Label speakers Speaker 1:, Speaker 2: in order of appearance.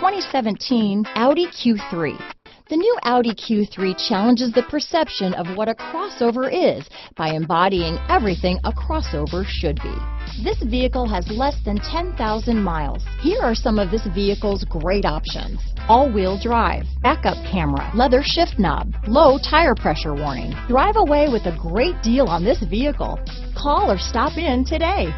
Speaker 1: 2017 Audi Q3. The new Audi Q3 challenges the perception of what a crossover is by embodying everything a crossover should be. This vehicle has less than 10,000 miles. Here are some of this vehicle's great options: all-wheel drive, backup camera, leather shift knob, low tire pressure warning. Drive away with a great deal on this vehicle. Call or stop in today.